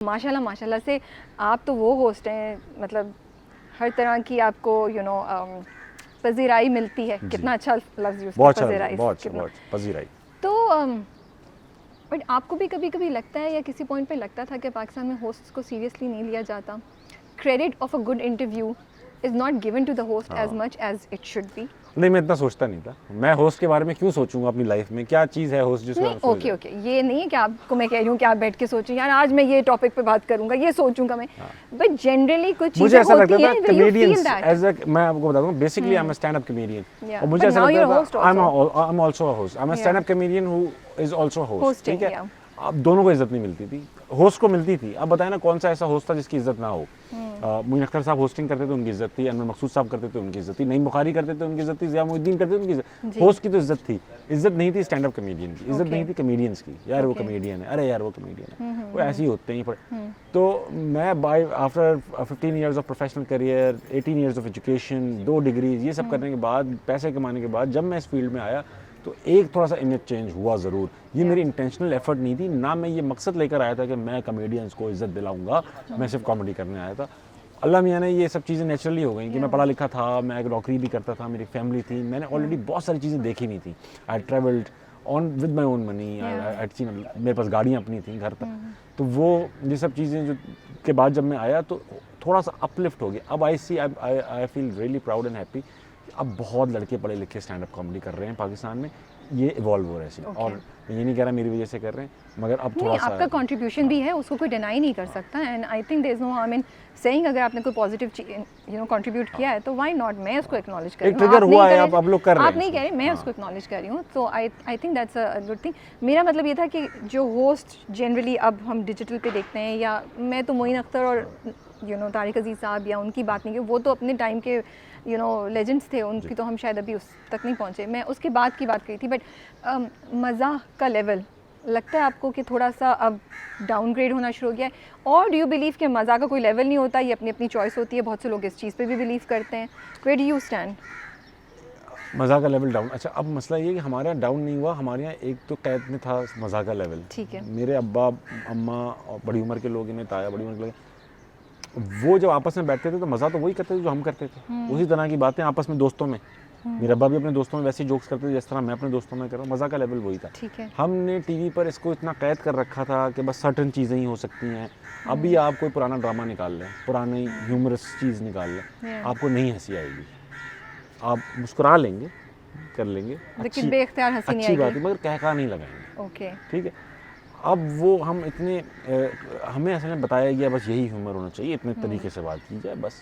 माशाल्लाह माशाल्लाह से आप तो वो होस्ट हैं, मतलब हर तरह की आपको पजीराई मिलती है। कितना अच्छा लफ्ज़ यूज़ किया, पजीराई। बहुत पजीराई। तो बट आपको भी कभी कभी लगता है या किसी पॉइंट पे लगता था कि पाकिस्तान में होस्ट को सीरियसली नहीं लिया जाता? Credit of a good interview is not given to the host as much as it should be. नहीं, मैं इतना सोचता नहीं था। मैं होस्ट के बारे में क्यों सोचूंगा अपनी लाइफ में? क्या चीज़ है होस्ट जिसको? ओके ओके, ये नहीं है कि आपको मैं कह रही हूँ कि आप बैठ के सोचें यार आज मैं ये टॉपिक पे बात करूंगा, ये सोचूंगा मैं, बट जनरली कुछ चीजें मुझे ऐसा लगता था कमेडियंस एज अ, मैं आपको बताता हूँ, basically I am a stand up comedian, और मुझे But ऐसा now you're a लगता host था also. I am also a host, I am a stand up comedian who is also host. Hosting, ठीक है, yeah. अब दोनों को इज्जत नहीं मिलती थी, होस्ट को मिलती थी। अब बताए ना कौन सा ऐसा होस्ट था जिसकी इज्जत ना हो? मोइन अख्तर साहब होस्टिंग करते थे, उनकी इज्जत थी। अनवर मकसूद साहब करते थे, उनकी इज्जत थी। नईम बुखारी करते थे, उनकी इज्जत थी। ज़िया मुद्दीन करते थे, उनकी इज्जत। होस्ट की तो इज्जत थी, इज्जत नहीं थी स्टैंड अप कमेडियन की, इज्जत नहीं थी कमेडियंस की। यार वो कमेडियन है, अरे यार वो कमेडियन है, वो ऐसे ही होते हैं। तो मैं by after 15 years of professional career, 18 years of education, 2 degrees, ये सब करने के बाद, पैसे कमाने के बाद, जब मैं इस फील्ड में आया तो एक थोड़ा सा इमेज चेंज हुआ ज़रूर। ये मेरी इंटेंशनल एफर्ट नहीं थी, ना मैं ये मकसद लेकर आया था कि मैं कमेडियंस को इज्जत दिलाऊंगा। मैं सिर्फ कॉमेडी करने आया था। अल्लाह मियाँ ने ये सब चीज़ें नेचुरली हो गई कि मैं पढ़ा लिखा था, मैं एक नौकरी भी करता था, मेरी फैमिली थी, मैंने ऑलरेडी बहुत सारी चीज़ें देखी हुई थी। I travelled on with my own money, मेरे पास गाड़ियाँ अपनी थी घर तक। तो वो ये सब चीज़ें जो के बाद जब मैं आया तो थोड़ा सा अपलिफ्ट हो गया। अब I feel really proud and happy. अब बहुत लड़के पढ़े लिखे स्टैंड अप कॉमेडी कर रहे हैं पाकिस्तान में, ये इवॉल्व हो रहा है। और मैं ये नहीं कह रहा मेरी वजह से कर रहे हैं, मगर अब थोड़ा सा आपका कंट्रीब्यूशन भी है, उसको कोई डिनाई नहीं कर सकता। And I think there is no harm in saying अगर आपने कोई पॉजिटिव कंट्रीब्यूट किया है तो व्हाई नॉट, मैं उसको एक्नॉलेज कर रही हूं। ट्रिगर हुआ है, अब लोग कर रहे हैं, आप नहीं कह रहे, मैं उसको एक्नॉलेज कर रही हूँ। तो I think that's a good thing. मेरा मतलब ये था कि जो होस्ट जनरली अब हम डिजिटल पे देखते हैं, या मैं तो मोइन अख्तर और तारिक अजीज़ साहब या उनकी बात नहीं की, वो तो अपने टाइम के लेजेंड्स थे, उनकी तो हम शायद अभी उस तक नहीं पहुँचे। मैं उसके बाद की बात करी थी। बट मज़ाह का लेवल लगता है आपको कि थोड़ा सा अब डाउनग्रेड होना शुरू हो गया है? और डू यू बिलीव कि मज़ाह का कोई लेवल नहीं होता, ये अपनी अपनी चॉइस होती है? बहुत से लोग इस चीज़ पे भी बिलीव करते हैं। Where do you stand? मज़ा का लेवल डाउन? अच्छा, अब मसला ये कि हमारे यहाँ डाउन नहीं हुआ, हमारे यहाँ एक तो कैद में था मज़ा का लेवल। ठीक है। मेरे अब्बा अम्मा और बड़ी उम्र के लोग, इन्हें ताया बड़ी उम्र के लोग, वो जब आपस में बैठते थे तो मज़ा तो वही करते थे जो हम करते थे। उसी तरह की बातें आपस में दोस्तों में। मेरे अब्बा भी अपने दोस्तों में वैसे जोक्स करते थे जिस तरह मैं अपने दोस्तों में कर रहा हूँ। मज़ा का लेवल वही था। ठीक है। हमने टीवी पर इसको इतना कैद कर रखा था कि बस सर्टन चीज़ें ही हो सकती हैं। अभी आप कोई पुराना ड्रामा निकाल लें, पुरानी ह्यूमरस चीज़ निकाल लें, आपको नहीं हंसी आएगी। आप मुस्कुरा लेंगे, कर लेंगे, लेकिन बेख्तियार हंसी नहीं अच्छी बात आएगी। है, मगर कहका नहीं लगाएंगे। ओके। ठीक है। अब वो हम इतने हमें असल में बताया गया बस यही ह्यूमर होना चाहिए, इतने तरीके से बात की जाए बस।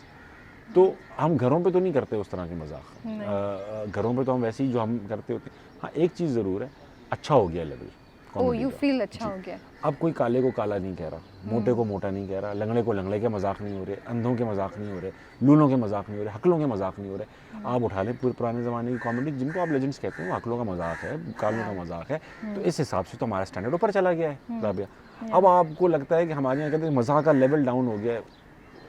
तो हम घरों पे तो नहीं करते उस तरह के मजाक। घरों पे तो हम वैसे ही जो हम करते होते। हाँ, एक चीज़ ज़रूर है, अच्छा हो गया लेवल। ओह, यू फील अच्छा हो गया? अब कोई काले को काला नहीं कह रहा, मोटे को मोटा नहीं कह रहा, लंगड़े को लंगड़े के मजाक नहीं हो रहे, अंधों के मजाक नहीं हो रहे, लूलों के मजाक नहीं हो रहे, हकलों के मजाक नहीं हो रहे। आप उठा लें पुराने ज़माने की कॉमेडी जिनको आप लेजेंड्स कहते हैं, वो हकलों का मजाक है, कालों का मजाक है। तो इस हिसाब से तो हमारा स्टैंडर्ड ऊपर चला गया है राबिया। अब आपको लगता है कि हमारे यहाँ कहते हैं मजाक का लेवल डाउन हो गया है।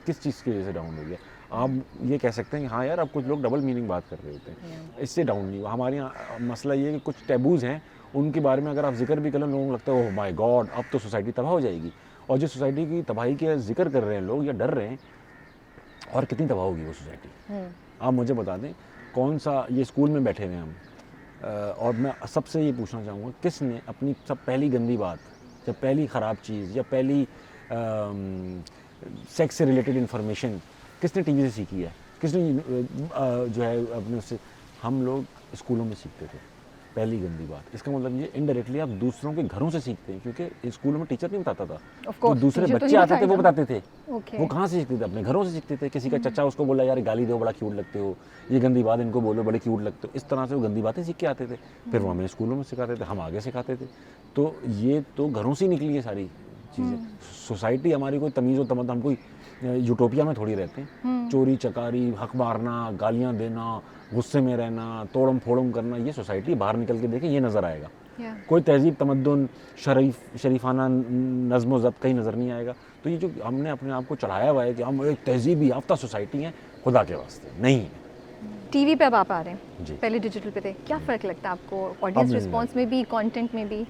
किस चीज़ की वजह से डाउन हो गया? आप ये कह सकते हैं कि हाँ यार, अब कुछ लोग डबल मीनिंग बात कर रहे होते हैं, इससे डाउन नहीं हुआ। हमारे यहाँ मसला ये है कि कुछ टैबूज़ हैं, उनके बारे में अगर आप जिक्र भी करें, लोगों को लगता है ओह माय गॉड, अब तो सोसाइटी तबाह हो जाएगी। और जो सोसाइटी की तबाही के जिक्र कर रहे हैं लोग या डर रहे हैं, और कितनी तबाह होगी वो सोसाइटी? आप मुझे बता दें, कौन सा, ये स्कूल में बैठे हुए हम, और मैं सबसे ये पूछना चाहूँगा, किसने अपनी सब पहली गंदी बात या पहली ख़राब चीज़ या पहली सेक्स से रिलेटेड इन्फॉर्मेशन किसने टीवी से सीखी है? किसने जो है अपने उससे? हम लोग स्कूलों में सीखते थे पहली गंदी बात। इसका मतलब ये इनडायरेक्टली आप दूसरों के घरों से सीखते हैं, क्योंकि स्कूलों में टीचर नहीं बताता था, तो दूसरे बच्चे आते थे वो बताते थे। वो कहाँ से सीखते थे? अपने घरों से सीखते थे। किसी का चचा उसको बोला यार गाली दो, बड़ा क्यूट लगते हो, ये गंदी बात इनको बोलो, बड़े क्यूट लगते हो। इस तरह से वो गंदी बातें सीख के आते थे, फिर वो हमें स्कूलों में सिखाते थे, हम आगे सिखाते थे। तो ये तो घरों से ही निकली है सारी चीज़ें। सोसाइटी हमारी कोई तमीज़ व तमद्दुन, हम कोई यूटोपिया में थोड़ी रहते हैं। चोरी चकारी, हक मारना, गालियाँ देना, गुस्से में रहना, तोड़म फोड़म करना, ये सोसाइटी बाहर निकल के देखें, ये नज़र आएगा। कोई तहजीब, तमद्दुन, शरीफाना नज़्म व ज़ब्त कहीं नज़र नहीं आएगा। तो ये जो हमने अपने आप को चढ़ाया हुआ है कि हम एक तहजीबी याफ्ता सोसाइटी हैं, खुदा के वास्ते नहीं है। टीवी पे अब आप आ रहे हैं, जी। पहले डिजिटल पे थे, क्या फ़र्क लगता है आपको ऑडियंस रिस्पॉन्स में भी, कंटेंट में भी?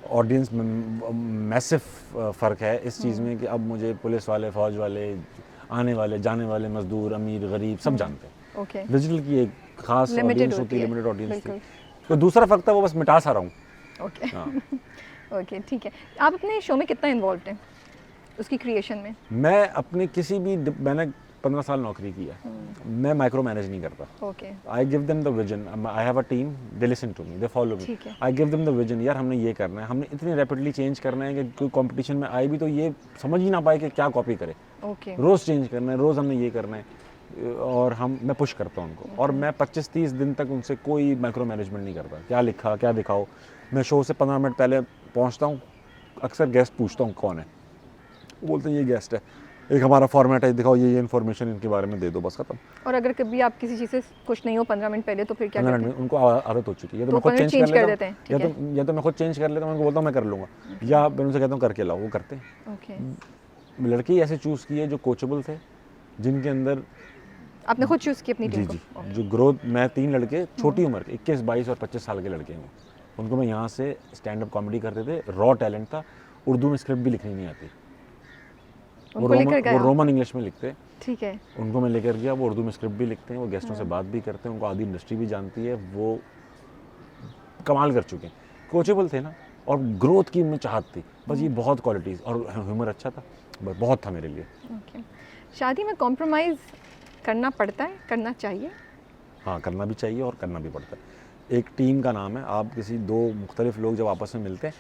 ऑडियंस में मैसिव फ़र्क है इस चीज़ में कि अब मुझे पुलिस वाले, फ़ौज वाले, आने वाले जाने वाले मज़दूर, अमीर गरीब सब जानते हैं। ओके, डिजिटल की एक खास लिमिटेड ऑडियंस होती है, होती है, लिमिटेड ऑडियंस थी। बिल्कुल। तो दूसरा फ़र्क था वो बस मिटा सा रहा हूँ। ओके हाँ। ओके, ठीक है। आप अपने शो में कितना इन्वॉल्व हैं उसकी क्रिएशन में? मैं अपनी किसी भी मैंने 15 साल नौकरी की है, मैं माइक्रो मैनेज नहीं करता। Okay, I give them the vision, I have a team, they listen to me, they follow me. ठीक है। I give them the vision, यार हमने ये करना है, हमने इतनी रैपिडली चेंज करना है कि कोई कंपटीशन में आए भी तो ये समझ ही ना पाए कि क्या कॉपी करे। ओके, रोज़ चेंज करना है, रोज़ हमने ये करना है, और मैं पुश करता हूँ उनको। और मैं 25-30 दिन तक उनसे कोई माइक्रो मैनेजमेंट नहीं करता, क्या लिखा क्या दिखाओ। मैं शो से 15 मिनट पहले पहुँचता हूँ, अक्सर गेस्ट पूछता हूँ कौन है, वो बोलते हैं ये गेस्ट है, एक हमारा फॉर्मेट है, दिखाओ ये इन्फॉर्मेशन इनके बारे में दे दो, बस खत्म। और अगर कभी आप किसी चीज़ से खुश नहीं हो 15 मिनट पहले तो फिर क्या 15 करते मिनट हैं? में उनको आदत हो चुकी है, या तो तो मैं खुद 15 चेंज कर कर देते लेता हैं, हूँ, ठीक या तो मैं खुद चेंज कर लेता हूँ, उनको बोलता हूँ मैं कर लूँगा, या मैं उनसे कहता हूँ करके लाओ, वो करते हैं। ओके, लड़के ऐसे चूज़ किए जो कोचेबल थे, जिनके अंदर आपने खुद चूज़ की अपनी जी टीम को? जी जो ग्रोथ, मैं 3 लड़के छोटी उम्र के 21, 22 और 25 साल के लड़के हैं, उनको मैं यहाँ से स्टैंड अप कॉमेडी करते थे, रॉ टैलेंट था, उर्दू में स्क्रिप्ट भी लिखनी नहीं आती, उनको लेकर गए वो आप? रोमन इंग्लिश में लिखते, ठीक है, उनको मैं लेकर गया, वो उर्दू में स्क्रिप्ट भी लिखते हैं, वो गेस्टों से बात भी करते हैं, उनको आधी इंडस्ट्री भी जानती है, वो कमाल कर चुके हैं, कोचेबल थे ना, और ग्रोथ की उनमें चाहत थी, बस ये बहुत क्वालिटीज़, और ह्यूमर अच्छा था, बस बहुत था मेरे लिए। ओके। शादी में कॉम्प्रोमाइज़ करना पड़ता है, करना चाहिए? हाँ, करना भी चाहिए और करना भी पड़ता है। एक टीम का नाम है, आप किसी 2 मुख्तलिफ लोग जब आपस में मिलते हैं,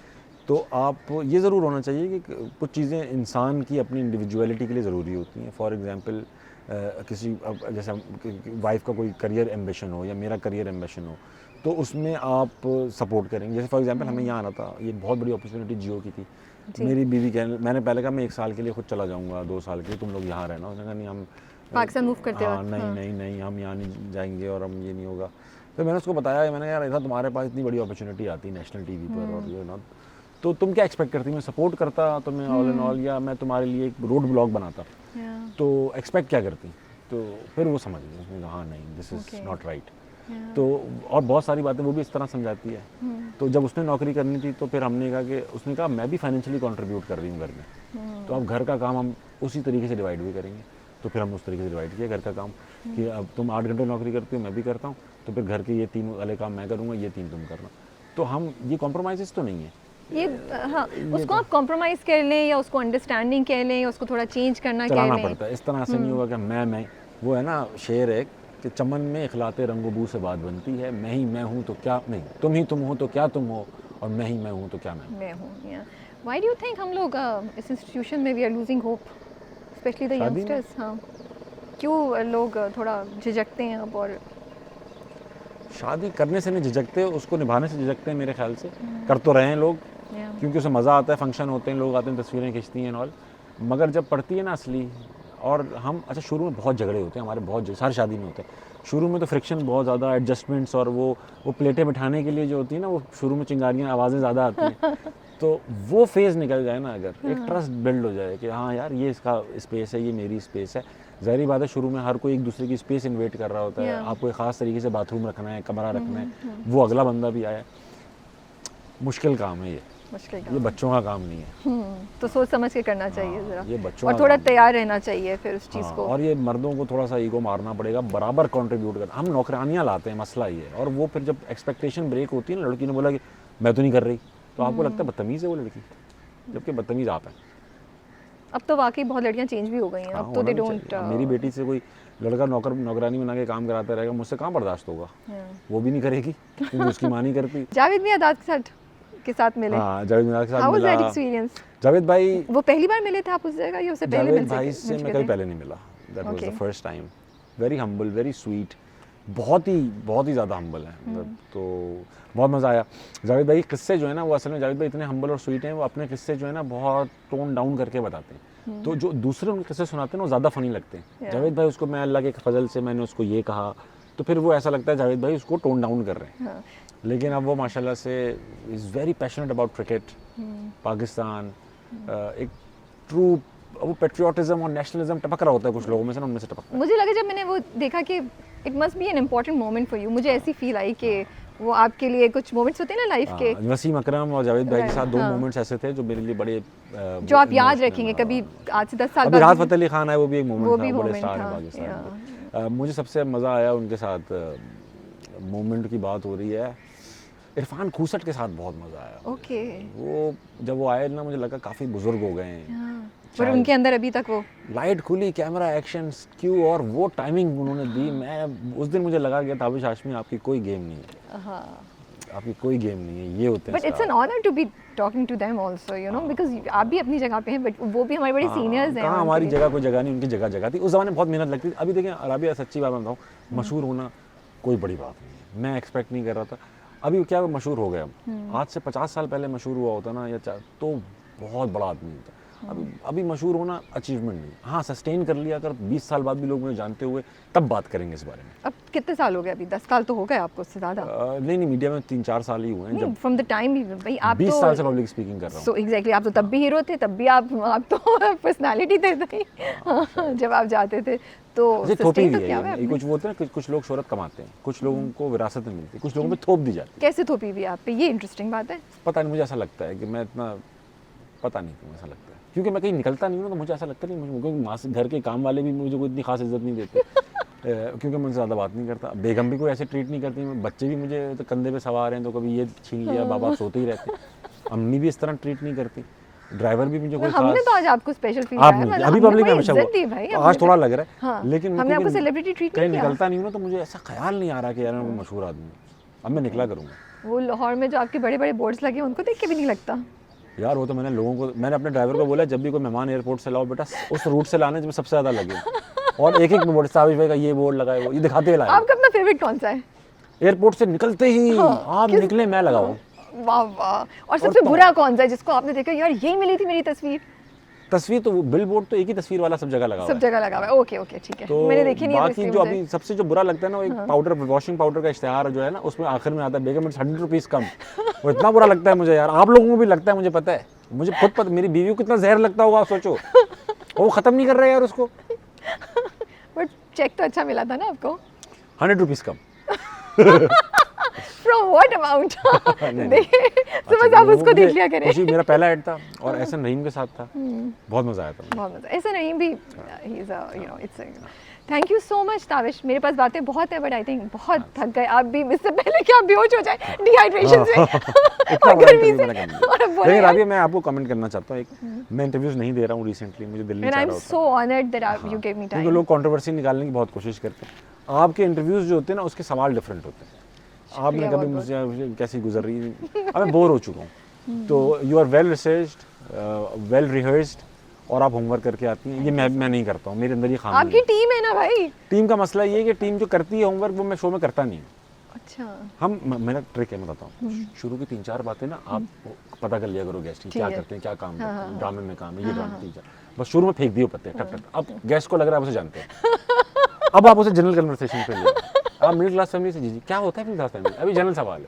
तो आप ये ज़रूर होना चाहिए कि कुछ चीज़ें इंसान की अपनी इंडिविजुअलिटी के लिए ज़रूरी होती हैं। फॉर एग्ज़ाम्पल किसी जैसे वाइफ का कोई करियर एम्बिशन हो या मेरा करियर एम्बिशन हो, तो उसमें आप सपोर्ट करेंगे। जैसे फॉर एग्ज़ाम्पल हमें यहाँ आना था, ये बहुत बड़ी अपॉर्चुनिटी जियो की थी। जी। मेरी बीवी मैंने पहले कहा मैं 1 साल के लिए खुद चला जाऊँगा, 2 साल के लिए, तुम लोग यहाँ रहना। उसने कहा नहीं, हम पाकिस्तान मूव करते हाँ, वक़्त? नहीं हाँ। नहीं नहीं हम यहाँ नहीं जाएंगे और हम ये नहीं होगा। फिर मैंने उसको बताया, मैंने कहा यार ऐसा तुम्हारे पास इतनी बड़ी अपॉर्चुनिटी आती है नेशनल टीवी पर, और ये ना, तो तुम क्या एक्सपेक्ट करती? मैं सपोर्ट करता तुम्हें ऑल इन ऑल, या मैं तुम्हारे लिए एक रोड ब्लॉग बनाता, या, तो एक्सपेक्ट क्या करती? तो फिर वो समझ गई, उसने कहा हाँ नहीं, this is Okay. Not right. या, तो और बहुत सारी बातें वो भी इस तरह समझाती है। तो जब उसने नौकरी करनी थी, तो फिर हमने कहा कि उसने कहा मैं भी फाइनेंशियली कंट्रीब्यूट कर रही हूँ घर में, तो अब घर का काम हम उसी तरीके से डिवाइड भी करेंगे। तो फिर हम उस तरीके से डिवाइड किया घर का काम, कि अब तुम 8 घंटे नौकरी करती हो, मैं भी करता हूँ, तो फिर घर के ये 3 वाले काम मैं करूँगा, ये 3 तुम करना। तो हम ये कॉम्प्रोमाइज़ तो नहीं है। ये हाँ, उसको आप कॉम्प्रोमाइज़ कर लें या उसको अंडरस्टैंडिंग कह लें या उसको थोड़ा चेंज करना कह चलाना लें। पड़ता है, इस तरह से नहीं होगा कि मैं वो है ना शेर है कि चमन में इखलाते रंगो-बू से बात बनती है, मैं ही मैं हूँ तो क्या नहीं, तुम ही तुम हो तो क्या तुम हो, और मैं ही मैं हूँ तो क्या मैं हूँ। मैं हूँ, या। व्हाई डू यू थिंक हम लोग इस इंस्टीट्यूशन में we are losing hope, specially the शादी में? यंगस्टर्स? हाँ, क्यों लोग थोड़ा झिझकते हैं अब? और शादी करने से नहीं झिझकते, उसको निभाने से झिझकते हैं मेरे ख्याल से। कर तो रहे हैं लोग, या, क्योंकि उसमें मज़ा आता है, फंक्शन होते हैं, लोग आते हैं, तस्वीरें खींचती हैं ऑल, मगर जब पड़ती है ना असली, और हम अच्छा शुरू में बहुत झगड़े होते हैं हमारे, हर शादी में होते हैं। शुरू में तो फ्रिक्शन बहुत ज़्यादा, एडजस्टमेंट्स, और वो प्लेटें बिठाने के लिए जो होती है ना, वो शुरू में चिंगारियाँ आवाज़ें ज़्यादा आती हैं। तो वो फेज़ निकल जाए ना, अगर एक ट्रस्ट बिल्ड हो जाए कि हाँ यार ये इसका स्पेस है, ये मेरी स्पेस है। ज़ाहिर बात है शुरू में हर कोई एक दूसरे की स्पेस इन्वेट कर रहा होता है, Yeah. आपको एक ख़ास तरीके से बाथरूम रखना है, कमरा रखना है, वो अगला बंदा भी आया। मुश्किल काम है ये मुश्किल ये बच्चों का काम नहीं है। तो सोच समझ के करना चाहिए हाँ, ज़रा, ये बच्चों और का थोड़ा काम है। तैयार रहना चाहिए फिर उस चीज़ हाँ, को। और ये मर्दों को थोड़ा सा ईगो मारना पड़ेगा, बराबर कंट्रीब्यूट कर। हम नौकरानियाँ लाते हैं, मसला ये है। और वो फिर जब एक्सपेक्टेशन ब्रेक होती है ना, लड़की ने बोला कि मैं तो नहीं कर रही, तो आपको लगता है बदतमीज़ है वो लड़की, जबकि बदतमीज़ आप हैं। अब तो वाकई बहुत लड़कियां चेंज भी हो गई हैं, हाँ, अब तो दे होना भी डोंट। चाहिए। मेरी बेटी से कोई लड़का नौकरानी बना के काम कराता रहेगा, मुझसे कहाँ बर्दाश्त होगा, वो भी नहीं करेगी क्योंकि उसकी माँ नहीं करती। जावेद मियादाद के साथ मिले, हाँ, जावेद मियादाद के साथ हाउ वाज दैट मिला। एक्सपीरियंस? जावेद भाई, वो पहली बार मिले थे आप उस जगह, या उससे पहले जावेद मिल भाई से मैं कभी पहले नहीं मिला। That was the first time. Very humble, very sweet, बहुत ही ज़्यादा हम्बल है। तो बहुत मज़ा आया। जावेद भाई किस्से जो है ना, वो असल में जावेद भाई इतने हम्बल और स्वीट हैं, वो अपने किस्से जो है ना बहुत टोन डाउन करके बताते हैं। तो जो दूसरे उनके किस्से सुनाते हैं ना, वो ज़्यादा फनी लगते हैं। जावेद भाई उसको, मैं अल्लाह के फजल से मैंने उसको ये कहा, तो फिर वो ऐसा लगता है जावेद भाई उसको टोन डाउन कर रहे हैं। लेकिन अब वो माशाल्लाह से is very passionate about cricket, Pakistan, एक ट्रू वो पेट्रियाटिज्म और नेशनलिज्म टपक रहा होता है कुछ लोगों में से ना, उनमें से टपकता है। मुझे लगा जब मैंने वो देखा कि it must be an important moment for you, मुझे ऐसी फील आई कि वो आपके लिए कुछ मोमेंट्स होते हैं ना लाइफ के, वसीम अकरम और जावेद भाई के साथ 2 हाँ। मोमेंट्स ऐसे थे जो मेरे लिए बड़े जो आप याद emotional, रखेंगे हाँ। कभी आज से 10 साल अभी राहत बाद? फ़तेह अली खान है, वो भी एक वो मोमेंट भी था, बड़े moment स्टार हैं था, पाकिस्तान में। मुझे सबसे मज़ा आया उनके साथ, मोमेंट की बात हो रही है, इरफान खूसट के साथ बहुत मज़ा आया। ओके। वो जब वो आए ना, मुझे लगा काफ़ी बुजुर्ग हो गए हैं, पर उनके अंदर अभी तक वो लाइट खुली, कैमरा एक्शन क्यू, और वो टाइमिंग उन्होंने दी। मैं उस दिन मुझे लगा कि ताबिश हाशमी आपकी कोई गेम नहीं है, हाँ। आपकी कोई गेम नहीं है, ये होते हैं but it's an honour to be talking to them also, you know, because आप भी अपनी जगह पे हैं, बट वो भी हमारे बड़े सीनियर्स हैं। कहाँ उनके हमारी लिए। जगह कोई जगह नहीं, उनकी जगह जगह थी। उस ज़माने में बहुत मेहनत लगती थी। अभी देखें राबिया, सच्ची बात बताऊँ, मशहूर होना कोई बड़ी बात नहीं है, मैं एक्सपेक्ट नहीं कर रहा था। अभी क्या मशहूर हो गया, आज से 50 साल पहले मशहूर हुआ होता ना, या तो बहुत बड़ा आदमी होता। अभी मशहूर होना अचीवमेंट नहीं, हाँ सस्टेन कर लिया, अगर 20 साल बाद भी लोग मुझे जानते हुए, तब बात करेंगे इस बारे में। अब कितने साल हो गए? अभी 10 साल तो हो गए आपको, उससे ज़्यादा? नहीं, मीडिया में 3-4 साल ही हुए हैं। जब फ्रॉम द टाइम भाई आप 20 तो साल से पब्लिक स्पीकिंग कर रहा हूँ। सो एग्जैक्टली, आप तो तब भी हीरो थे, तब भी आप तो पर्सनालिटी थे जब आप जाते थे तो ये थोपी sustain तो दी किया है हुआ है ये, आपने। कुछ वो होते हैं, कुछ लोग शोहरत कमाते हैं, कुछ लोगों को विरासत में मिलती है, कुछ लोगों पे थोप दी जाती है। कैसे थोपी हुई आप पे? ये इंटरेस्टिंग बात है। पता नहीं, मुझे ऐसा लगता है कि मैं इतना, पता नहीं क्यों ऐसा लगता है, क्योंकि मैं कहीं निकलता नहीं हूँ ना, तो मुझे ऐसा लगता नहीं, मुझे क्योंकि माँ से घर के काम वाले भी मुझे कोई इतनी खास इज्जत नहीं देते क्योंकि मैं उनसे ज़्यादा बात नहीं करता। बेगम भी कोई ऐसे ट्रीट नहीं करती, बच्चे भी मुझे तो कंधे पे सवार हैं तो कभी ये छीन लिया, बाबा सोते ही रहते। अम्मी भी इस तरह ट्रीट नहीं करती, ड्राइवर भी मुझे कोई हमने खास। तो आज आपको स्पेशल फील आप कराया, नहीं, मतलब अभी हमने पब्लिक में कोई हमेशा इज्जत दी भाई हुआ, हमने आज थोड़ा लग रहा है, हाँ, लेकिन हमने आपको क्योंकि सेलिब्रिटी ट्रीट कहीं नहीं किया। निकलता नहीं हूँ ना, तो मुझे ऐसा ख्याल नहीं आ रहा कि यार मैं कोई मशहूर आदमी हूँ। अब मैं निकला करूँगा। वो लाहौर में जो आपके बड़े बड़े बोर्ड्स लगे, उनको देख के भी नहीं लगता? यार वो तो मैंने अपने ड्राइवर को बोला, जब भी कोई मेहमान एयरपोर्ट से लाओ बेटा, उस रूट से लाने जब सबसे ज़्यादा लगे, और एक बोर्ड, साबिश भाई का ये बोर्ड लगा है, वो ये दिखाते हुए लाए। आपका अपना फेवरेट कौन सा है? एयरपोर्ट से निकलते ही आप निकले, मैं लगाऊं। वाह वाह। और सबसे बुरा कौन सा है जिसको आपने देखा यार यही मिली थी मेरी तस्वीर? तस्वीर तो बिल बोर्ड तो एक ही तस्वीर वाला सब जगह लगा हुआ सब है। जगह लगा हुआ है। ओके ओके ठीक है, तो मैंने देखी नहीं है, तो बाकी इसलिए जो मुझे- अभी सबसे जो बुरा लगता है ना, वो एक पाउडर, वॉशिंग पाउडर का इश्तेहार जो है ना, उसमें आखिर में आता है बेगम इट्स 100 रुपीज़ कम। वो इतना बुरा लगता है मुझे यार, आप लोगों को भी लगता है, मुझे पता है, मुझे खुद पता, मेरी बीवी को कितना जहर लगता होगा, आप सोचो। वो ख़त्म नहीं कर रहे यार उसको। बट चेक तो अच्छा मिला था ना आपको? 100 rupees come. From what amount? नहीं। देखिए, तो बस अच्छा, आप वो उसको मुझे देख लिया करें। खुशी, मेरा पहला ऐड था और एहसन रहीम के साथ था, बहुत मज़ा आया था मुझे। बहुत मजा, ऐसा नहीं भी, he is you know it's thank you so much Tavish. मेरे पास बातें बहुत है, बट आई थिंक बहुत थक गए आप भी, इससे पहले कि आप बेहोश हो जाए डिहाइड्रेशन से इतना और बड़ा गर्मी इंटरव्यू से। मैंने कर लिया। और अब बोले लेकिन यार, राबिया, मैं आपको कमेंट करना चाहता हूँ, एक मैं इंटरव्यूज नहीं दे रहा हूँ रिसेंटली, मुझे दिल नहीं and चाह I'm रहा होता। so honored that you gave me क्योंकि time. लोग कंट्रोवर्सी निकालने की बहुत कोशिश करते हैं। आपके इंटरव्यूज जो होते हैं ना, उसके सवाल डिफरेंट होते हैं। आपने कभी बहुत-बहुत। मुझे कैसी गुजर रही है, अब मैं बोर हो चुका हूँ। तो you are well researched, well rehearsed, और आप होमवर्क करके आती हैं, ये मैं नहीं करता हूँ, मेरे अंदर ये खामी आपकी है। टीम है ना भाई? टीम का मसला ये है कि टीम जो करती है होमवर्क, वो मैं शो में करता नहीं हूँ। अच्छा मेरा ट्रिक है, मैं बताता हूँ। शुरू की 3-4 बातें ना आप पता कर लिया करो, गेस्ट क्या है। करते हैं, क्या काम करते हैं, ड्रामे में काम है, ये ड्रामे 3-4 बस शुरू में फेंक दिए पत्ते टक टक। अब गेस्ट को लग रहा है आप उसे जानते हैं, अब आप उसे जनरल कन्वर्सेशन पे ले आप मिडिल क्लास फैमिली से, जी क्या होता है मिडिल क्लास फैमिली, अभी जनरल सवाल है,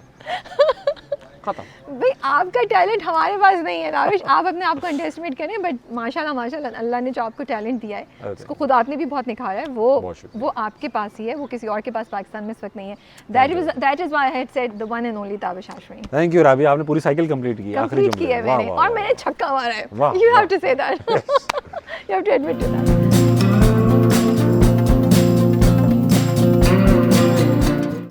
खत्म। भाई आपका टैलेंट हमारे पास नहीं है राविश, आप अपने आप को अंडरएस्टिमेट करें, बट माशाल्लाह माशाल्लाह अल्लाह ने जो आपको टैलेंट दिया है उसको खुद आपने भी बहुत निखारा है, बहुत शुक्रिया। वो आपके पास ही है, वो किसी और के पास पाकिस्तान में इस वक्त नहीं है। That is why I had said the one and only Tabish Hashmi. Thank you Rabia, आपने पूरी साइकिल कंप्लीट की, आखिरी कंप्लीट की है जुमले। वाह, मैंने, वाह, और वाह। मैंने छक्का मारा है। वाह, यू हैव वाह। To say that, you have to admit to that.